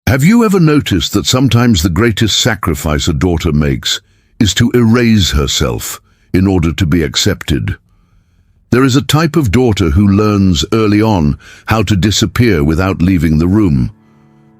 Have you ever noticed that sometimes the greatest sacrifice a daughter makes is to erase herself in order to be accepted? There is a type of daughter who learns early on how to disappear without leaving the room,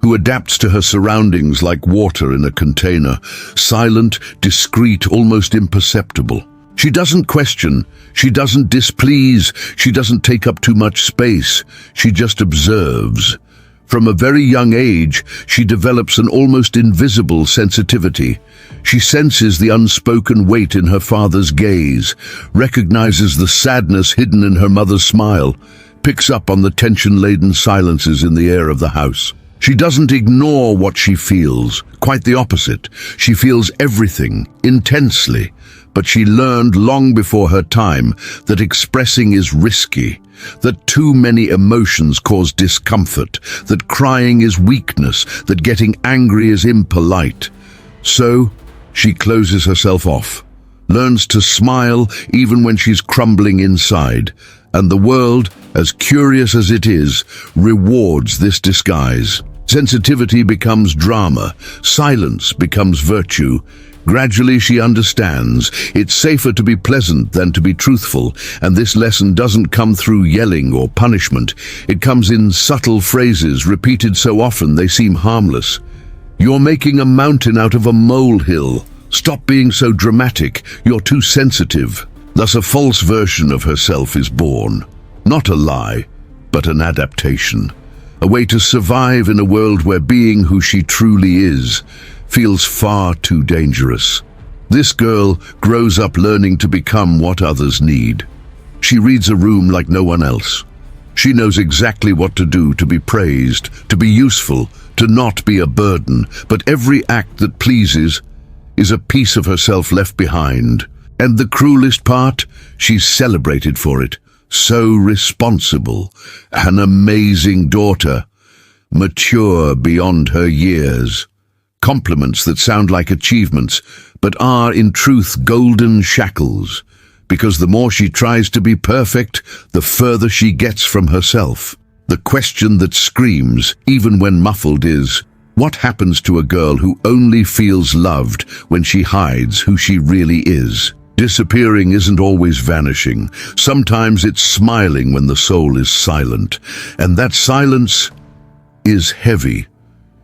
who adapts to her surroundings like water in a container, silent, discreet, almost imperceptible. She doesn't question, she doesn't displease, she doesn't take up too much space, she just observes. From a very young age, she develops an almost invisible sensitivity. She senses the unspoken weight in her father's gaze, recognizes the sadness hidden in her mother's smile, picks up on the tension-laden silences in the air of the house. She doesn't ignore what she feels, quite the opposite. She feels everything, intensely. But she learned long before her time that expressing is risky, that too many emotions cause discomfort, that crying is weakness, that getting angry is impolite. So, she closes herself off, learns to smile even when she's crumbling inside, and the world, as curious as it is, rewards this disguise. Sensitivity becomes drama, silence becomes virtue. Gradually she understands it's safer to be pleasant than to be truthful, and this lesson doesn't come through yelling or punishment. It comes in subtle phrases repeated so often they seem harmless. You're making a mountain out of a molehill. Stop being so dramatic. You're too sensitive. Thus a false version of herself is born. Not a lie, but an adaptation. A way to survive in a world where being who she truly is feels far too dangerous. This girl grows up learning to become what others need. She reads a room like no one else. She knows exactly what to do to be praised, to be useful, to not be a burden, but every act that pleases is a piece of herself left behind. And the cruelest part, she's celebrated for it. So responsible, an amazing daughter, mature beyond her years. Compliments that sound like achievements, but are in truth golden shackles, because the more she tries to be perfect, the further she gets from herself. The question that screams, even when muffled, is, what happens to a girl who only feels loved when she hides who she really is? Disappearing isn't always vanishing. Sometimes it's smiling when the soul is silent, and that silence is heavy.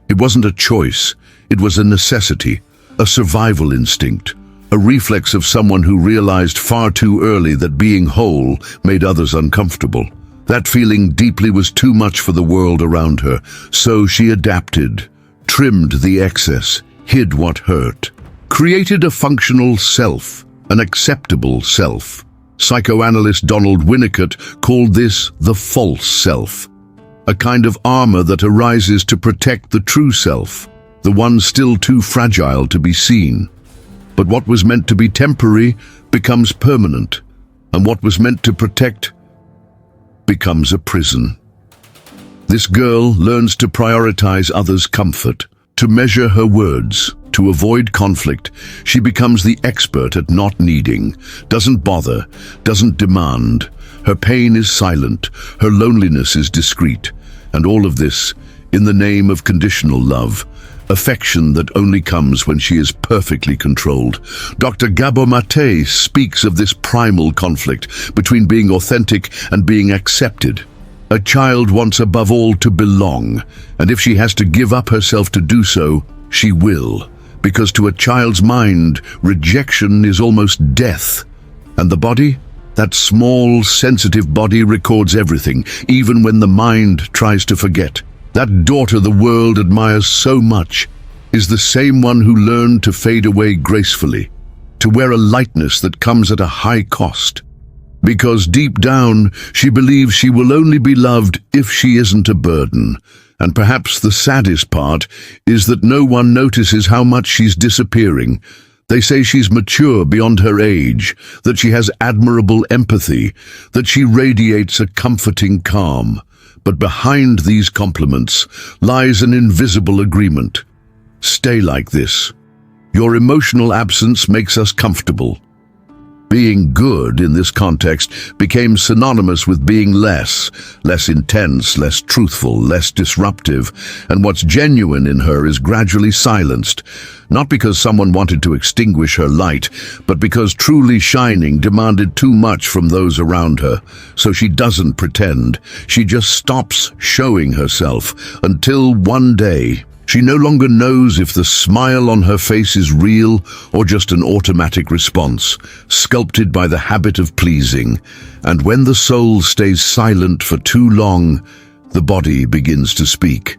It wasn't a choice. It was a necessity, a survival instinct, a reflex of someone who realized far too early that being whole made others uncomfortable. That feeling deeply was too much for the world around her, so she adapted, trimmed the excess, hid what hurt, created a functional self, an acceptable self. Psychoanalyst Donald Winnicott called this the false self, a kind of armor that arises to protect the true self, the one still too fragile to be seen. But what was meant to be temporary becomes permanent, and what was meant to protect becomes a prison. This girl learns to prioritize others' comfort, to measure her words, to avoid conflict. She becomes the expert at not needing, doesn't bother, doesn't demand. Her pain is silent, her loneliness is discreet, and all of this in the name of conditional love, affection that only comes when she is perfectly controlled. Dr. Gabor Maté speaks of this primal conflict between being authentic and being accepted. A child wants above all to belong, and if she has to give up herself to do so, she will. Because to a child's mind, rejection is almost death. And the body? That small, sensitive body records everything, even when the mind tries to forget. That daughter the world admires so much is the same one who learned to fade away gracefully, to wear a lightness that comes at a high cost. Because deep down, she believes she will only be loved if she isn't a burden. And perhaps the saddest part is that no one notices how much she's disappearing. They say she's mature beyond her age, that she has admirable empathy, that she radiates a comforting calm. But behind these compliments lies an invisible agreement. Stay like this. Your emotional absence makes us comfortable. Being good in this context became synonymous with being less intense, less truthful, less disruptive, and what's genuine in her is gradually silenced, not because someone wanted to extinguish her light, but because truly shining demanded too much from those around her. So she doesn't pretend, she just stops showing herself until one day, she no longer knows if the smile on her face is real or just an automatic response, sculpted by the habit of pleasing. And when the soul stays silent for too long, the body begins to speak.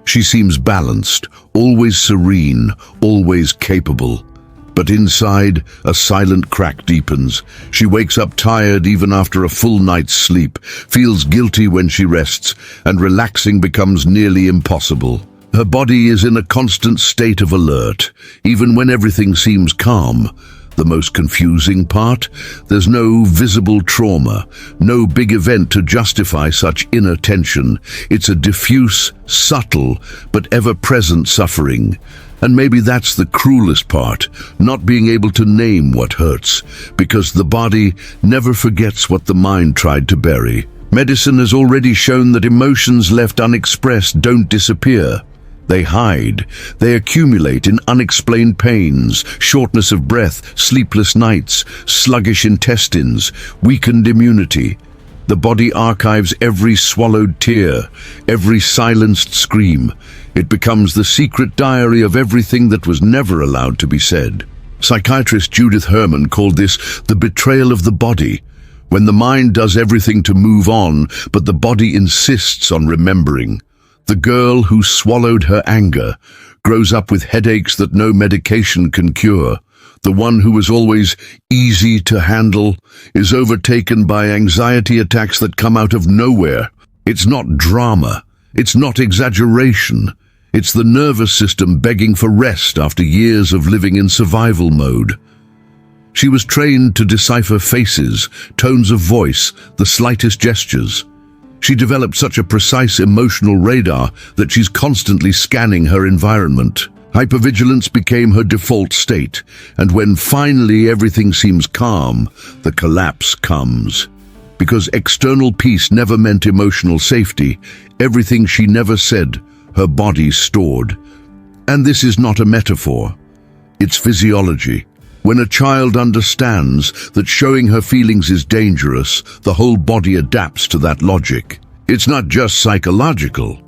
She seems balanced, always serene, always capable. But inside, a silent crack deepens. She wakes up tired even after a full night's sleep, feels guilty when she rests, and relaxing becomes nearly impossible. Her body is in a constant state of alert, even when everything seems calm. The most confusing part? There's no visible trauma, no big event to justify such inner tension. It's a diffuse, subtle, but ever-present suffering. And maybe that's the cruelest part, not being able to name what hurts, because the body never forgets what the mind tried to bury. Medicine has already shown that emotions left unexpressed don't disappear. They hide, they accumulate in unexplained pains, shortness of breath, sleepless nights, sluggish intestines, weakened immunity. The body archives every swallowed tear, every silenced scream. It becomes the secret diary of everything that was never allowed to be said. Psychiatrist Judith Herman called this the betrayal of the body, when the mind does everything to move on, but the body insists on remembering. The girl who swallowed her anger grows up with headaches that no medication can cure. The one who was always easy to handle is overtaken by anxiety attacks that come out of nowhere. It's not drama. It's not exaggeration. It's the nervous system begging for rest after years of living in survival mode. She was trained to decipher faces, tones of voice, the slightest gestures. She developed such a precise emotional radar that she's constantly scanning her environment. Hypervigilance became her default state, and when finally everything seems calm, the collapse comes. Because external peace never meant emotional safety, everything she never said, her body stored. And this is not a metaphor. It's physiology. When a child understands that showing her feelings is dangerous, the whole body adapts to that logic. It's not just psychological,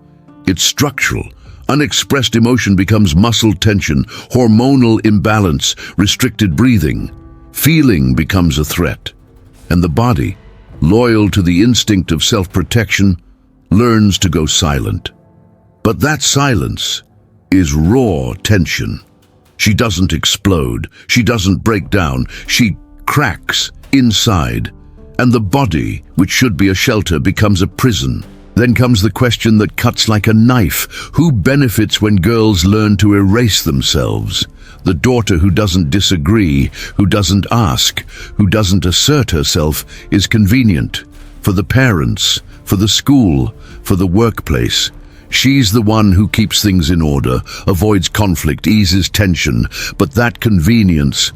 it's structural. Unexpressed emotion becomes muscle tension, hormonal imbalance, restricted breathing. Feeling becomes a threat. And the body, loyal to the instinct of self-protection, learns to go silent. But that silence is raw tension. She doesn't explode, she doesn't break down, she cracks inside. And the body, which should be a shelter, becomes a prison. Then comes the question that cuts like a knife. Who benefits when girls learn to erase themselves? The daughter who doesn't disagree, who doesn't ask, who doesn't assert herself is convenient. For the parents, for the school, for the workplace. She's the one who keeps things in order, avoids conflict, eases tension, but that convenience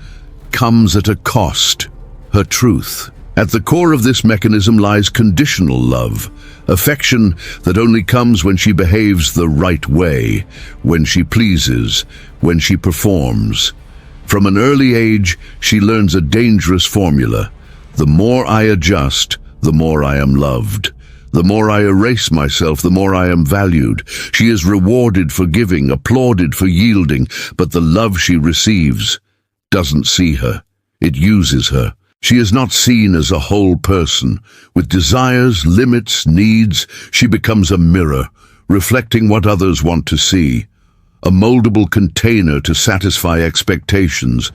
comes at a cost, her truth. At the core of this mechanism lies conditional love, affection that only comes when she behaves the right way, when she pleases, when she performs. From an early age, she learns a dangerous formula. The more I adjust, the more I am loved. The more I erase myself, the more I am valued. She is rewarded for giving, applauded for yielding, but the love she receives doesn't see her. It uses her. She is not seen as a whole person. With desires, limits, needs, she becomes a mirror, reflecting what others want to see. A moldable container to satisfy expectations.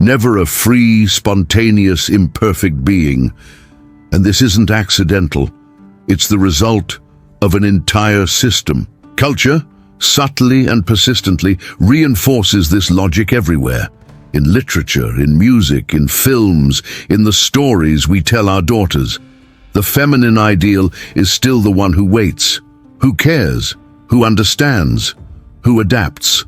Never a free, spontaneous, imperfect being. And this isn't accidental. It's the result of an entire system. Culture, subtly and persistently, reinforces this logic everywhere. In literature, in music, in films, in the stories we tell our daughters. The feminine ideal is still the one who waits, who cares, who understands, who adapts.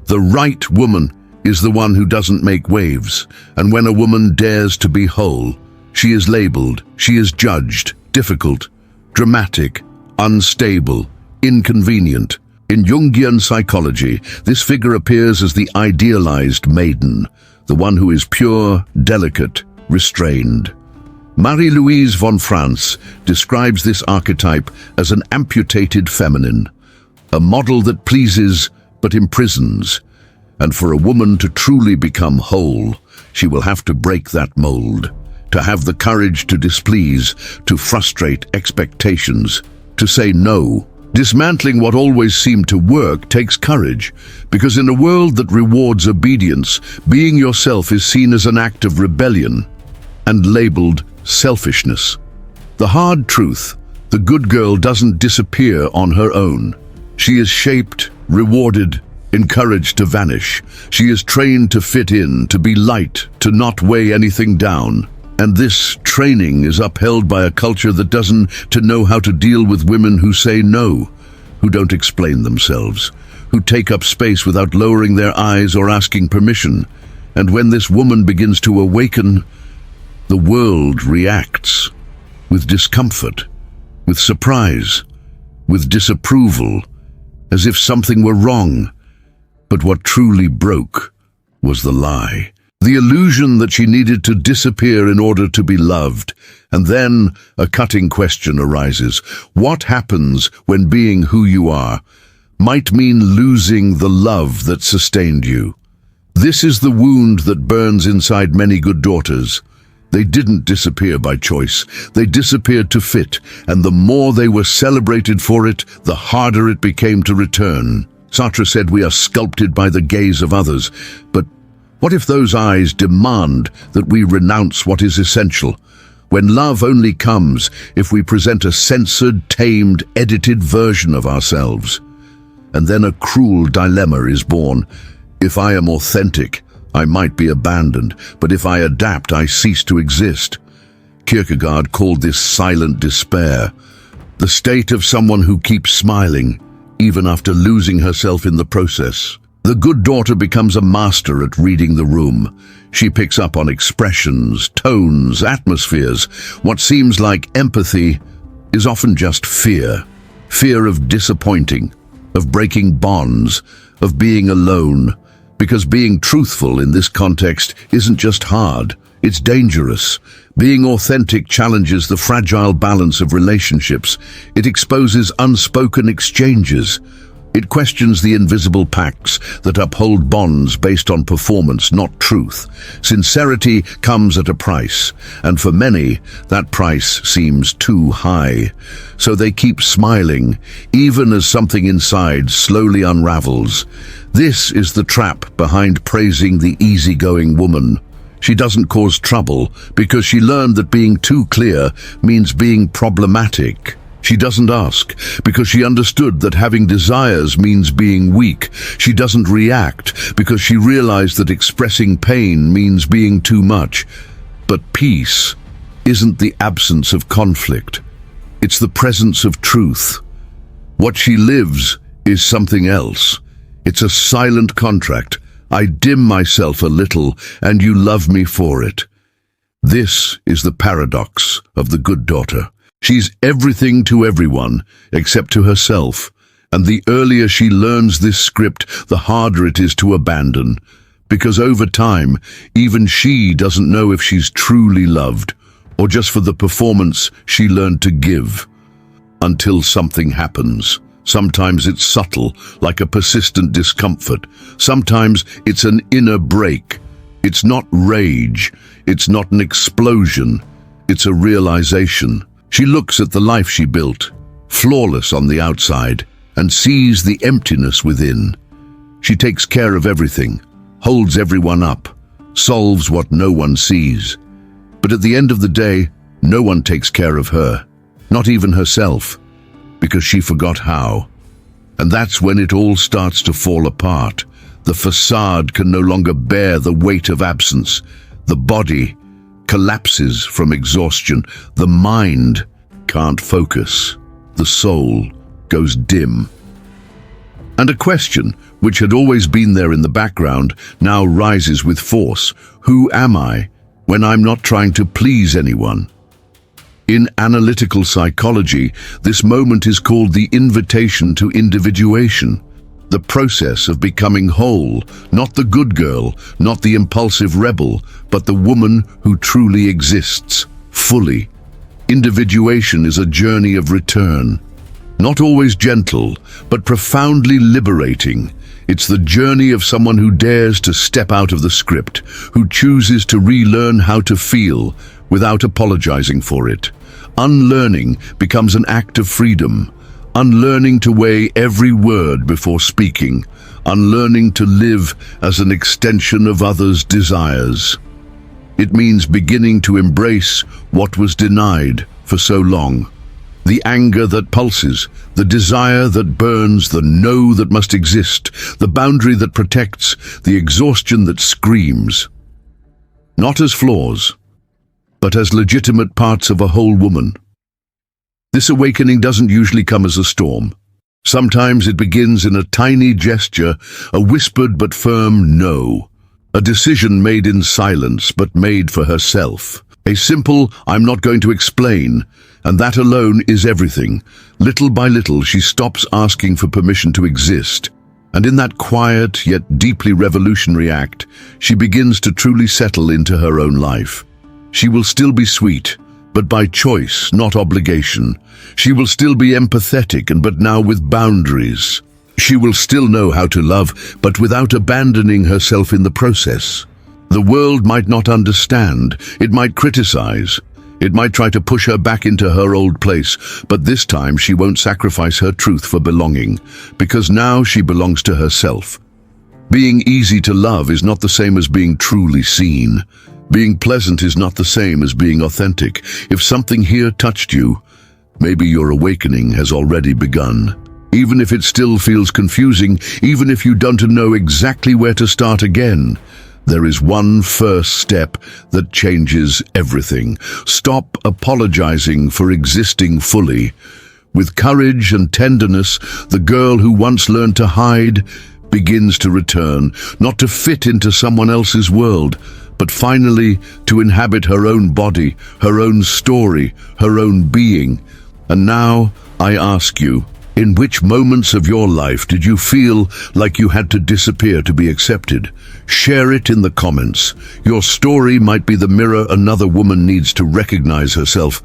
The right woman is the one who doesn't make waves, and when a woman dares to be whole, she is labeled, she is judged, difficult, dramatic, unstable, inconvenient. In Jungian psychology, this figure appears as the idealized maiden, the one who is pure, delicate, restrained. Marie-Louise von Franz describes this archetype as an amputated feminine, a model that pleases but imprisons. And for a woman to truly become whole, she will have to break that mold, to have the courage to displease, to frustrate expectations, to say no. Dismantling what always seemed to work takes courage, because in a world that rewards obedience, being yourself is seen as an act of rebellion and labeled selfishness. The hard truth, the good girl doesn't disappear on her own. She is shaped, rewarded, encouraged to vanish. She is trained to fit in, to be light, to not weigh anything down. And this training is upheld by a culture that doesn't know how to deal with women who say no, who don't explain themselves, who take up space without lowering their eyes or asking permission. And when this woman begins to awaken, the world reacts with discomfort, with surprise, with disapproval, as if something were wrong. But what truly broke was the lie. The illusion that she needed to disappear in order to be loved. And then a cutting question arises. What happens when being who you are might mean losing the love that sustained you? This is the wound that burns inside many good daughters. They didn't disappear by choice. They disappeared to fit, and the more they were celebrated for it, the harder it became to return. Sartre said we are sculpted by the gaze of others, but what if those eyes demand that we renounce what is essential? When love only comes if we present a censored, tamed, edited version of ourselves. And then a cruel dilemma is born. If I am authentic, I might be abandoned, but if I adapt, I cease to exist. Kierkegaard called this silent despair, the state of someone who keeps smiling, even after losing herself in the process. The good daughter becomes a master at reading the room. She picks up on expressions, tones, atmospheres. What seems like empathy is often just fear. Fear of disappointing, of breaking bonds, of being alone. Because being truthful in this context isn't just hard, it's dangerous. Being authentic challenges the fragile balance of relationships. It exposes unspoken exchanges. It questions the invisible pacts that uphold bonds based on performance, not truth. Sincerity comes at a price, and for many, that price seems too high. So they keep smiling, even as something inside slowly unravels. This is the trap behind praising the easygoing woman. She doesn't cause trouble because she learned that being too clear means being problematic. She doesn't ask because she understood that having desires means being weak. She doesn't react because she realized that expressing pain means being too much. But peace isn't the absence of conflict. It's the presence of truth. What she lives is something else. It's a silent contract. I dim myself a little, and you love me for it. This is the paradox of the good daughter. She's everything to everyone, except to herself. And the earlier she learns this script, the harder it is to abandon. Because over time, even she doesn't know if she's truly loved, or just for the performance she learned to give. Until something happens. Sometimes it's subtle, like a persistent discomfort. Sometimes it's an inner break. It's not rage. It's not an explosion. It's a realization. She looks at the life she built, flawless on the outside, and sees the emptiness within. She takes care of everything, holds everyone up, solves what no one sees. But at the end of the day, no one takes care of her, not even herself, because she forgot how. And that's when it all starts to fall apart. The facade can no longer bear the weight of absence. The body collapses from exhaustion. The mind can't focus. The soul goes dim. And a question, which had always been there in the background, now rises with force. Who am I when I'm not trying to please anyone? In analytical psychology, this moment is called the invitation to individuation, the process of becoming whole, not the good girl, not the impulsive rebel, but the woman who truly exists, fully. Individuation is a journey of return. Not always gentle, but profoundly liberating. It's the journey of someone who dares to step out of the script, who chooses to relearn how to feel without apologizing for it. Unlearning becomes an act of freedom. Unlearning to weigh every word before speaking. Unlearning to live as an extension of others' desires. It means beginning to embrace what was denied for so long. The anger that pulses, the desire that burns, the no that must exist, the boundary that protects, the exhaustion that screams. Not as flaws, but as legitimate parts of a whole woman. This awakening doesn't usually come as a storm. Sometimes it begins in a tiny gesture, a whispered but firm no. A decision made in silence but made for herself. A simple, I'm not going to explain, and that alone is everything. Little by little she stops asking for permission to exist, and in that quiet yet deeply revolutionary act, she begins to truly settle into her own life. She will still be sweet, but by choice, not obligation. She will still be empathetic, but now with boundaries. She will still know how to love, but without abandoning herself in the process. The world might not understand, it might criticize, it might try to push her back into her old place, but this time she won't sacrifice her truth for belonging, because now she belongs to herself. Being easy to love is not the same as being truly seen. Being pleasant is not the same as being authentic. If something here touched you, maybe your awakening has already begun. Even if it still feels confusing, even if you don't know exactly where to start again, there is one first step that changes everything. Stop apologizing for existing fully. With courage and tenderness, the girl who once learned to hide begins to return, not to fit into someone else's world, but finally to inhabit her own body, her own story, her own being. And now I ask you, in which moments of your life did you feel like you had to disappear to be accepted? Share it in the comments. Your story might be the mirror another woman needs to recognize herself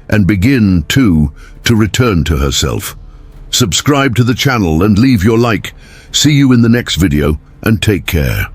and begin, too, to return to herself. Subscribe to the channel and leave your like. See you in the next video, and take care.